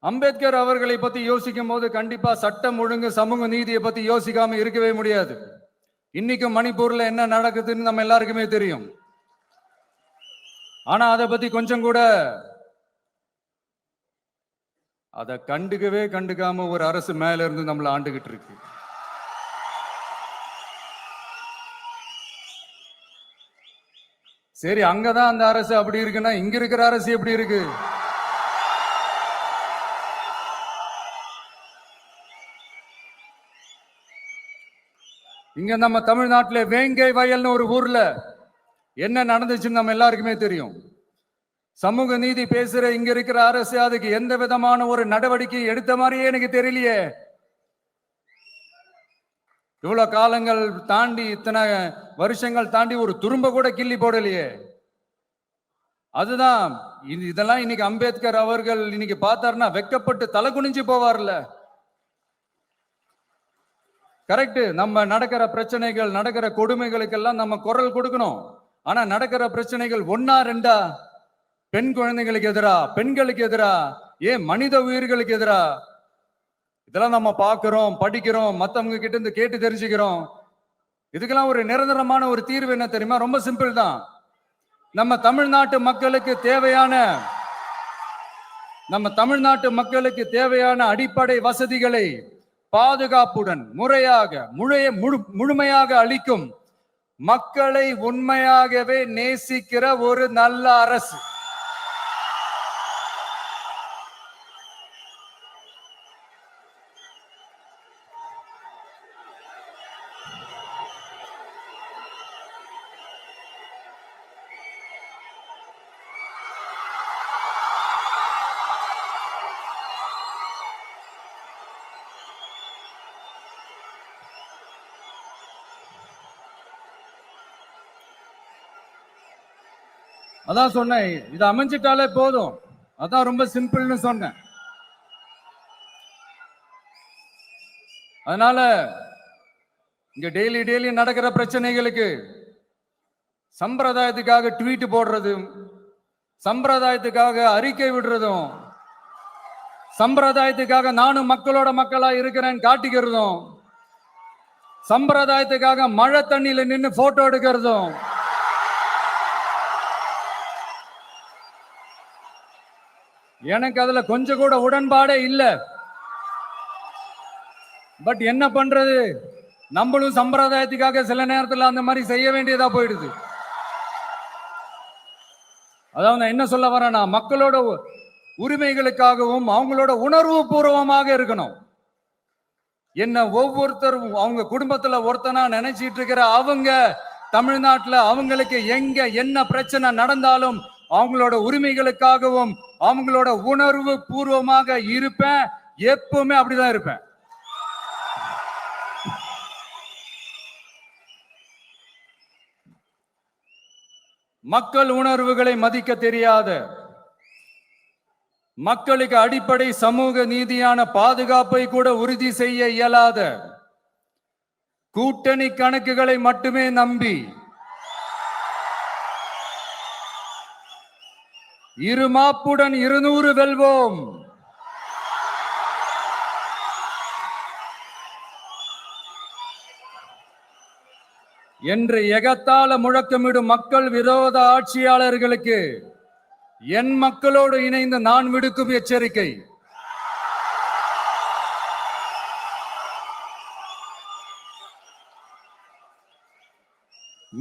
அம்பேத்கர் அவர்களை பத்தி யோசிக்கும் போது கண்டிப்பா சட்டம் ஒழுங்கு சமூக நீதியை பத்தி யோசிக்காம இருக்கவே முடியாது. இன்னைக்கு மணிப்பூர்ல என்ன நடக்குதுன்னு நம்ம எல்லாருக்குமே தெரியும். ஆனா அதை பத்தி கொஞ்சம் கூட அதை கண்டுக்காம ஒரு அரசு மேல இருந்து நம்மள ஆண்டுகிட்டு இருக்கு. சரி, அங்கதான் அந்த அரசு அப்படி இருக்குன்னா இங்க இருக்கிற அரசு எப்படி இருக்கு? இங்க நம்ம தமிழ்நாட்டுல வேங்கை வயல்னு ஒரு ஊர்ல என்ன நடந்துச்சுன்னு நம்ம எல்லாருக்குமே தெரியும். சமூக நீதி பேசுற இங்க இருக்கிற அரசு அதுக்கு எந்த விதமான ஒரு நடவடிக்கை எடுத்த மாதிரியே எனக்கு தெரியலையே. இவ்வளவு காலங்கள் தாண்டி, இத்தனை வருஷங்கள் தாண்டி ஒரு துரும்ப கூட கிள்ளி போடலையே. அதுதான் இதெல்லாம் இன்னைக்கு அம்பேத்கர் அவர்கள் இன்னைக்கு பார்த்தாருன்னா வெக்கப்பட்டு தலை குனிஞ்சு போவார்ல. கரெக்ட். நம்ம நடக்கிற பிரச்சனைகள், நடக்கிற கொடுமைகளுக்கெல்லாம் நம்ம குரல் கொடுக்கணும். ஆனா நடக்கிற பிரச்சனைகள் ஒன்னா ரெண்டா? பெண் குழந்தைகளுக்கு எதிரா, பெண்களுக்கு எதிரா, ஏன் மனித உயிர்களுக்கு எதிரா? இதெல்லாம் நம்ம பார்க்கிறோம், படிக்கிறோம், மத்தவங்க கிட்ட இருந்து கேட்டு தெரிஞ்சுக்கிறோம். இதுக்கெல்லாம் ஒரு நிரந்தரமான ஒரு தீர்வு என்ன தெரியுமா? ரொம்ப சிம்பிள் தான். நம்ம தமிழ்நாட்டு மக்களுக்கு தேவையான அடிப்படை வசதிகளை பாதுகாப்புடன் முறையாக முழுமையாக அளிக்கும், மக்களை உண்மையாகவே நேசிக்கிற ஒரு நல்ல அரசு. அதான் சொன்னேன், இது அமைஞ்சிட்டாலே போதும். அதான் ரொம்ப சிம்பிள்னு சொன்னேன். அதனால இங்க டெய்லி நடக்கிற பிரச்சனைகளுக்கு சம்பிரதாயத்துக்காக ட்வீட் போடுறதும், சம்பிரதாயத்துக்காக அறிக்கை விடுறதும், சம்பிரதாயத்துக்காக நானும் மக்களோட மக்களா இருக்கிறேன்னு காட்டிக்கிறதும், சம்பிரதாயத்துக்காக மழை தண்ணியில நின்று போட்டோ எடுக்கிறதும், எனக்கு அதுல கொஞ்சம் கூட உடன்பாடே இல்லை. பட் என்ன பண்றது, நம்மளும் சம்பிரதாயத்துக்காக சில நேரத்தில் அந்த மாதிரி செய்ய வேண்டியதா போயிடுது. அதாவது என்ன சொல்ல வரேன்னா, மக்களோட உரிமைகளுக்காகவும் அவங்களோட உணர்வு பூர்வமாக இருக்கணும். என்ன ஒவ்வொருத்தரும் அவங்க குடும்பத்துல ஒருத்தனா நினைச்சிட்டு இருக்கிற அவங்க தமிழ்நாட்டுல அவங்களுக்கு எங்க என்ன பிரச்சனை நடந்தாலும் அவங்களோட உரிமைகளுக்காகவும் அவங்களோட உணர்வு பூர்வமாக இருப்பேன். எப்பவுமே அப்படிதான் இருப்பேன். மக்கள் உணர்வுகளை மதிக்க தெரியாத, மக்களுக்கு அடிப்படை சமூக நீதியான பாதுகாப்பை கூட உறுதி செய்ய இயலாத, கூட்டணி கணக்குகளை மட்டுமே நம்பி இருமாப்புடன் 200 வெல்வோம், என்று எகத்தால முழக்கமிடும் மக்கள் விரோத ஆட்சியாளர்களுக்கு என் மக்களோடு இணைந்து நான் விடுக்கும் எச்சரிக்கை,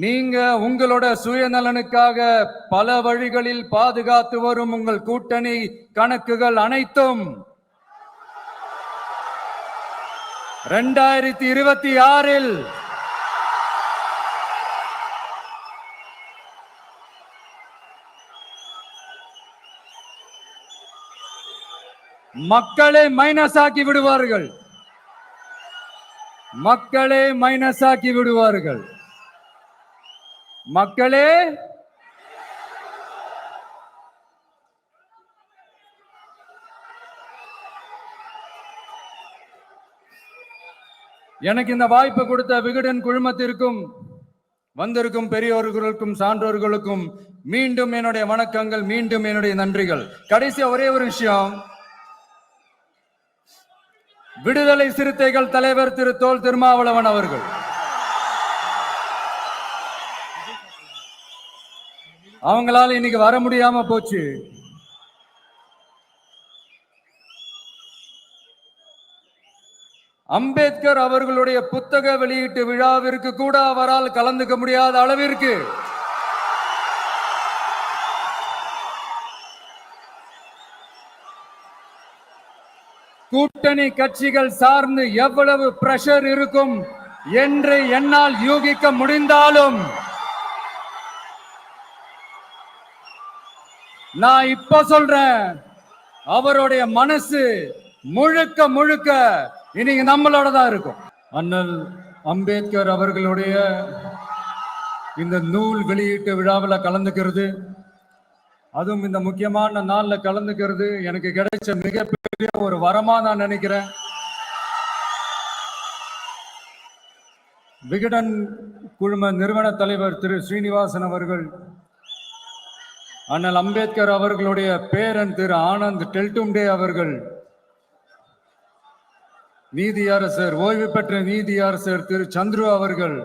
நீங்க உங்களோட சுயநலனுக்காக பல வழிகளில் பாதுகாத்து வரும் உங்கள் கூட்டணி கணக்குகள் அனைத்தும் 2026 மக்களே மைனஸ் ஆக்கி விடுவார்கள். மக்களே மைனஸ் ஆக்கி விடுவார்கள். மக்களே எனக்கு இந்த வாய்ப்பு கொடுத்த விகடன் குழுமத்திற்கும் வந்திருக்கும் பெரியோர்களுக்கும் சான்றோர்களுக்கும் மீண்டும் என்னுடைய வணக்கங்கள், மீண்டும் என்னுடைய நன்றிகள். கடைசியா ஒரே ஒரு விஷயம், விடுதலை சிறுத்தைகள் தலைவர் திரு தொல் திருமாவளவன் அவர்கள், அவங்களால இன்னைக்கு வர முடியாம போச்சு. அம்பேத்கர் அவர்களுடைய புத்தக வெளியீட்டு விழாவிற்கு கூட அவரால் கலந்துக்க முடியாத அளவிற்கு கூட்டணி கட்சிகள் சார்ந்து எவ்வளவு பிரஷர் இருக்கும் என்று என்னால் யூகிக்க முடிந்தாலும் நான் இப்ப சொல்றேன், அவருடைய மனசு முழுக்க முழுக்க இன்னைக்கு நம்மளோட தான் இருக்கும். அண்ணல் அம்பேத்கர் அவர்களுடைய இந்த நூல் வெளியீட்டு விழாவில் கலந்துக்கிறது, அதுவும் இந்த முக்கியமான நாள்ல கலந்துக்கிறது எனக்கு கிடைச்ச மிகப்பெரிய ஒரு வரமா நான் நினைக்கிறேன். விகடன் குழும நிறுவன தலைவர் திரு ஸ்ரீனிவாசன் அவர்கள், அண்ணல் அம்பேத்கர் அவர்களுடைய பேரன் திரு ஆனந்த் டெல்டும்டே அவர்கள், நீதியரசர் ஓய்வு பெற்ற நீதியரசர் திரு சந்துரு அவர்கள்,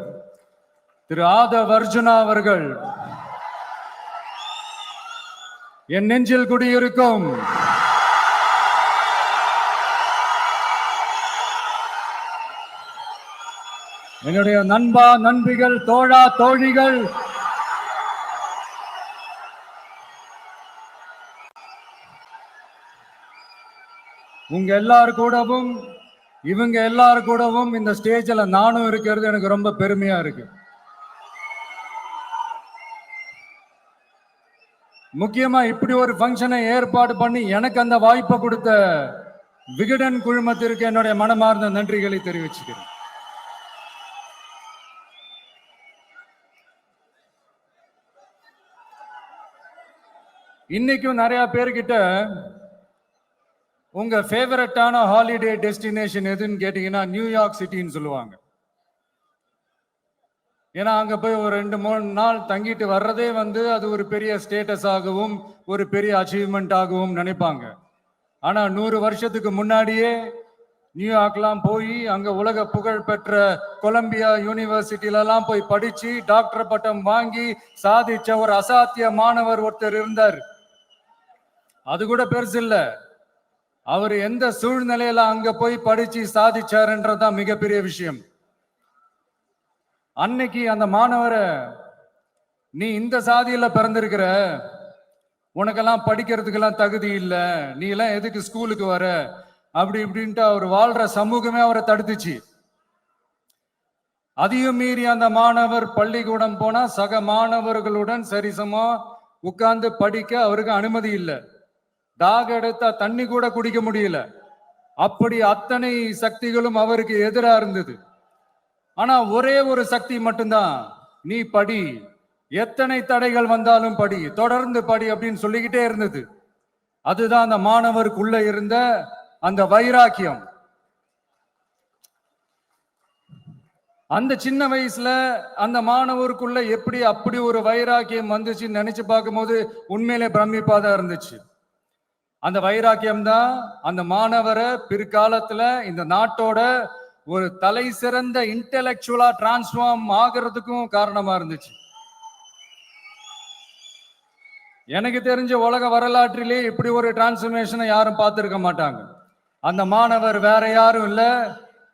திரு ஆதவ் அர்ஜுனா அவர்கள், என் நெஞ்சில் குடியிருக்கும் என்னுடைய நண்பா நண்பிகள், தோழா தோழிகள், உங்க எல்லாரு கூடவும் இவங்க எல்லாரு கூடவும் இந்த ஸ்டேஜ்ல நானும் இருக்கிறது எனக்கு ரொம்ப பெருமையா இருக்கு. முக்கியமா இப்படி ஒரு ஃபங்க்ஷனை ஏற்பாடு பண்ணி எனக்கு அந்த வாய்ப்பை கொடுத்த விகடன் குழுமத்திற்கு என்னுடைய மனமார்ந்த நன்றிகளை தெரிவிச்சுக்கிறேன். இன்னைக்கும் நிறைய பேர்கிட்ட உங்க ஃபேவரட்டான ஹாலிடே டெஸ்டினேஷன் எதுன்னு கேட்டீங்கன்னா நியூயார்க் சிட்டின்னு சொல்லுவாங்க. ஏன்னா அங்க போய் ஒரு 2-3 நாள் தங்கிட்டு வர்றதே அது ஒரு பெரிய ஸ்டேட்டஸ் ஆகவும் ஒரு பெரிய அச்சீவ்மெண்ட் ஆகவும் நினைப்பாங்க. ஆனா 100 வருஷத்துக்கு முன்னாடியே நியூயார்க்லாம் போய் அங்க உலக புகழ் பெற்ற கொலம்பியா யூனிவர்சிட்டிலலாம் போய் படிச்சு டாக்டர் பட்டம் வாங்கி சாதிச்ச ஒரு அசாத்திய மாணவர் ஒருத்தர் இருந்தார். அது கூட பெருசு இல்ல, அவர் எந்த சூழ்நிலையில அங்க போய் படிச்சு சாதிச்சாருன்றதுதான் மிகப்பெரிய விஷயம். அன்னைக்கு அந்த மாணவரை, நீ இந்த சாதியில பிறந்திருக்கிற, உனக்கெல்லாம் படிக்கிறதுக்கெல்லாம் தகுதி இல்லை, நீ எல்லாம் எதுக்கு ஸ்கூலுக்கு வர, அப்படி இப்படின்ட்டு அவர் வாழ்ற சமூகமே அவரை தடுத்துச்சு. அதையும் மீறி அந்த மாணவர் பள்ளிக்கூடம் போனா சக மாணவர்களுடன் சரிசமா உட்கார்ந்து படிக்க அவருக்கு அனுமதி இல்லை. தாக எடுத்தா தண்ணி கூட குடிக்க முடியல. அப்படி அத்தனை சக்திகளும் அவருக்கு எதிராக இருந்தது. ஆனா ஒரே ஒரு சக்தி மட்டும்தான், நீ படி, எத்தனை தடைகள் வந்தாலும் படி, தொடர்ந்து படி அப்படின்னு சொல்லிக்கிட்டே இருந்தது. அதுதான் அந்த மாணவருக்குள்ள இருந்த அந்த வைராக்கியம். அந்த சின்ன வயசுல அந்த மாணவருக்குள்ள எப்படி அப்படி ஒரு வைராக்கியம் வந்துச்சுன்னு நினைச்சு பார்க்கும்போது உண்மையிலே பிரமிப்பாதான் இருந்துச்சு. அந்த வைராக்கியம் தான் அந்த மாணவரை பிற்காலத்துல இந்த நாட்டோட ஒரு தலை சிறந்த இன்டெலெக்சுவலா டிரான்ஸ்ஃபார்ம் ஆகிறதுக்கும் காரணமா இருந்துச்சு. எனக்கு தெரிஞ்ச உலக வரலாற்றிலே இப்படி ஒரு டிரான்ஸ்ஃபர்மேஷனை யாரும் பார்த்திருக்க மாட்டாங்க. அந்த மாணவர் வேற யாரும் இல்ல,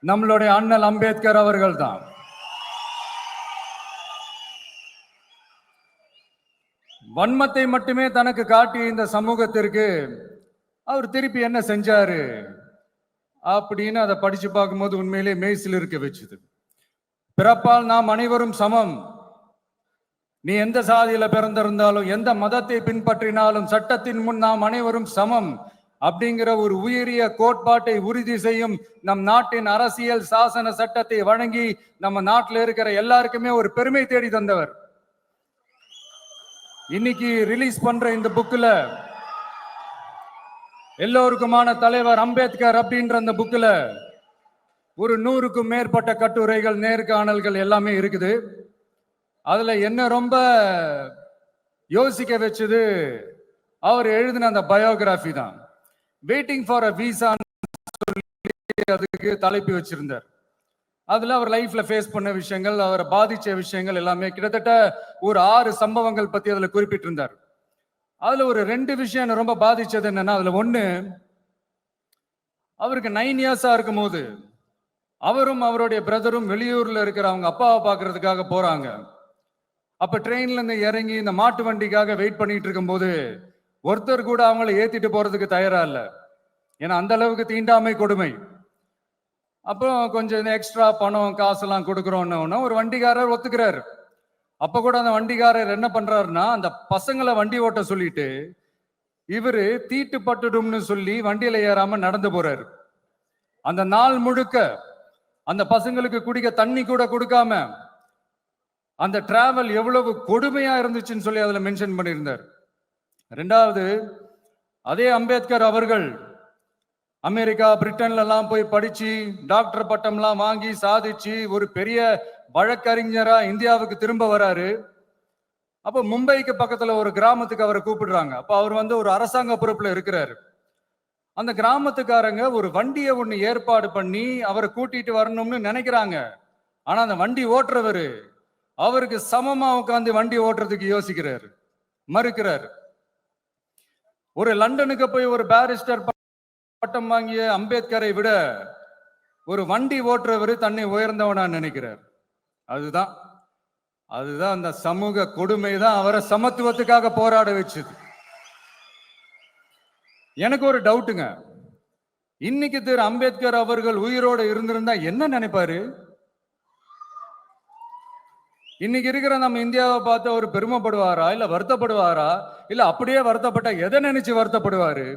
நம்மளுடைய அண்ணல் அம்பேத்கர் அவர்கள் தான். வன்மத்தை மட்டுமே தனக்கு காட்டிய இந்த சமூகத்திற்கு அவர் திருப்பி என்ன செஞ்சாரு அப்படின்னு அதை படிச்சு பார்க்கும்போது உண்மையிலே மெய்சில் இருக்க வச்சுது. பிறப்பால் நாம் அனைவரும் சமம், நீ எந்த சாதியில பிறந்திருந்தாலும் எந்த மதத்தை பின்பற்றினாலும் சட்டத்தின் முன் நாம் அனைவரும் சமம் அப்படிங்கிற ஒரு உயரிய கோட்பாட்டை உறுதி செய்யும் நம் நாட்டின் அரசியல் சாசன சட்டத்தை வழங்கி நம்ம நாட்டில் இருக்கிற எல்லாருக்குமே ஒரு பெருமை தேடி தந்தவர். இன்னைக்கு ரிலீஸ் பண்ற இந்த புக்ல எல்லோருக்குமான தலைவர் அம்பேத்கர் அப்படின்ற அந்த புக்ல ஒரு 100க்கும் மேற்பட்ட கட்டுரைகள், நேர்காணல்கள் எல்லாமே இருக்குது. அதுல என்ன ரொம்ப யோசிக்க வச்சது அவர் எழுதின அந்த பயோகிராஃபி தான். வெயிட்டிங் ஃபார் அ வீசா அதுக்கு தலைப்பு வச்சிருந்தார். அதுல அவர் லைஃப்ல ஃபேஸ் பண்ண விஷயங்கள், அவரை பாதிச்ச விஷயங்கள் எல்லாமே கிட்டத்தட்ட ஒரு 6 சம்பவங்கள் பத்தி அதுல குறிப்பிட்டிருந்தார். அதுல ஒரு 2 விஷயம் என்ன ரொம்ப பாதிச்சது என்னன்னா, அதுல ஒண்ணு, அவருக்கு 9 இயர்ஸா இருக்கும் போது அவரும் அவருடைய பிரதரும் வெளியூர்ல இருக்கிற அவங்க அப்பாவை பார்க்கறதுக்காக போறாங்க. அப்ப ட்ரெயின்ல இருந்து இறங்கி இந்த மாட்டு வண்டிக்காக வெயிட் பண்ணிட்டு இருக்கும்போது ஒருத்தர் கூட அவங்கள ஏத்திட்டு போறதுக்கு தயாரா இல்ல. ஏன்னா அந்த அளவுக்கு தீண்டாமை கொடுமை. அப்போ கொஞ்சம் எக்ஸ்ட்ரா பணம் காசெல்லாம் கொடுக்குறோன்னு ஒரு வண்டிக்காரர் ஒத்துக்கிறாரு. அப்ப கூட அந்த வண்டிக்காரர் என்ன பண்றாருன்னா, அந்த பசங்களை வண்டி ஓட்ட சொல்லிட்டு இவரு தீட்டு பட்டுடும்னு சொல்லி வண்டியில ஏறாம நடந்து போறாரு. அந்த நாள் முழுக்க அந்த பசங்களுக்கு குடிக்க தண்ணி கூட கொடுக்காம அந்த டிராவல் எவ்வளவு கொடுமையா இருந்துச்சுன்னு சொல்லி அதுல மென்ஷன் பண்ணியிருந்தார். ரெண்டாவது, அதே அம்பேத்கர் அவர்கள் அமெரிக்கா பிரிட்டன்ல எல்லாம் போய் படிச்சு டாக்டர் பட்டம்லாம் வாங்கி சாதிச்சு ஒரு பெரிய வழக்கறிஞரா இந்தியாவுக்கு திரும்ப வராரு. அப்ப மும்பைக்கு பக்கத்துல ஒரு கிராமத்துக்கு அவரை கூப்பிடுறாங்க. அப்ப அவர் ஒரு அரசாங்க பொறுப்புல இருக்கிறாரு. அந்த கிராமத்துக்காரங்க ஒரு வண்டியை ஒண்ணு ஏற்பாடு பண்ணி அவரை கூட்டிட்டு வரணும்னு நினைக்கிறாங்க. ஆனா அந்த வண்டி ஓட்டுறவரு அவருக்கு சமமா உட்காந்து வண்டி ஓட்டுறதுக்கு யோசிக்கிறாரு, மறுக்கிறாரு. ஒரு லண்டனுக்கு போய் ஒரு பாரிஸ்டர் பட்டம் வாங்கிய அம்பேத்கரை விட ஒரு வண்டி ஓட்டுறவர் தன்னை உயர்ந்தவனா நினைக்கிறார். அதுதான் அந்த சமூக கொடுமை தான் அவரை சமத்துவத்துக்காக போராட வச்சது. எனக்கு ஒரு டவுட்டுங்க, இன்னைக்கு திரு அம்பேத்கர் அவர்கள் உயிரோட இருந்திருந்தா என்ன நினைப்பாரு? இன்னைக்கு இருக்கிற நம்ம இந்தியாவை பார்த்து அவர் பெருமைப்படுவாரா, இல்ல வருத்தப்படுவாரா, இல்ல அப்படியே வருத்தப்பட்ட எதை நினைச்சு வருத்தப்படுவாரு?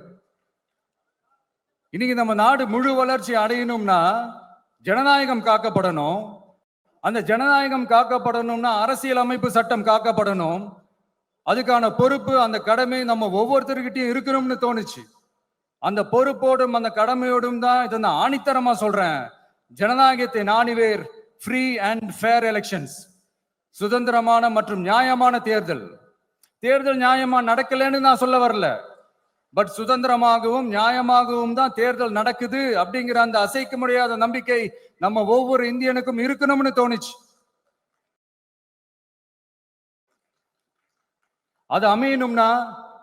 இன்னைக்கு நம்ம நாடு முழு வளர்ச்சி அடையணும்னா ஜனநாயகம் காக்கப்படணும். அந்த ஜனநாயகம் காக்கப்படணும்னா அரசியல் அமைப்பு சட்டம் காக்கப்படணும். அதுக்கான பொறுப்பு, அந்த கடமை நம்ம ஒவ்வொருத்தருக்கிட்டையும் இருக்கணும்னு தோணுச்சு. அந்த பொறுப்போடும் அந்த கடமையோடும் தான் இதை நான் ஆணித்தரமா சொல்றேன். ஜனநாயகத்தை நாணிவேர் ஃப்ரீ அண்ட் ஃபேர் எலெக்ஷன்ஸ், சுதந்திரமான மற்றும் நியாயமான தேர்தல். தேர்தல் நியாயமா நடக்கலன்னு நான் சொல்ல வரல, பட் சுதந்திரமாகவும் நியாயமாகவும் தான் தேர்தல் நடக்குது அப்படிங்கிற அந்த அசைக்க முடியாத நம்பிக்கை நம்ம ஒவ்வொரு இந்தியனுக்கும் இருக்கணும்னு தோணுச்சு. அது அமையணும்னா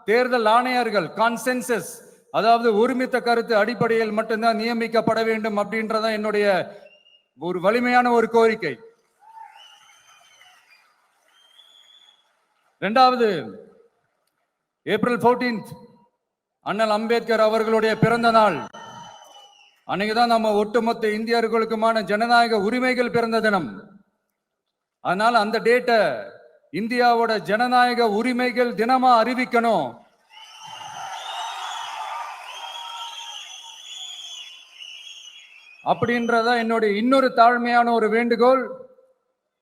தேர்தல் ஆணையர்கள் கான்சென்சஸ், அதாவது ஒருமித்த கருத்து அடிப்படையில் மட்டும்தான் நியமிக்கப்பட வேண்டும் அப்படின்றத என்னுடைய ஒரு வலிமையான ஒரு கோரிக்கை. இரண்டாவது, ஏப்ரல் 14 அண்ணல் அம்பேத்கர் அவர்களுடைய பிறந்த நாள். அன்னைக்குதான் நம்ம ஒட்டுமொத்த இந்தியர்களுக்குமான ஜனநாயக உரிமைகள் பிறந்த தினம். அதனால அந்த டேட்டை இந்தியாவோட ஜனநாயக உரிமைகள் தினமா அறிவிக்கணும். அப்படின்றத என்னுடைய இன்னொரு தாழ்மையான ஒரு வேண்டுகோள்.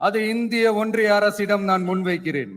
அது இந்திய ஒன்றிய அரசிடம் நான் முன்வைக்கிறேன்.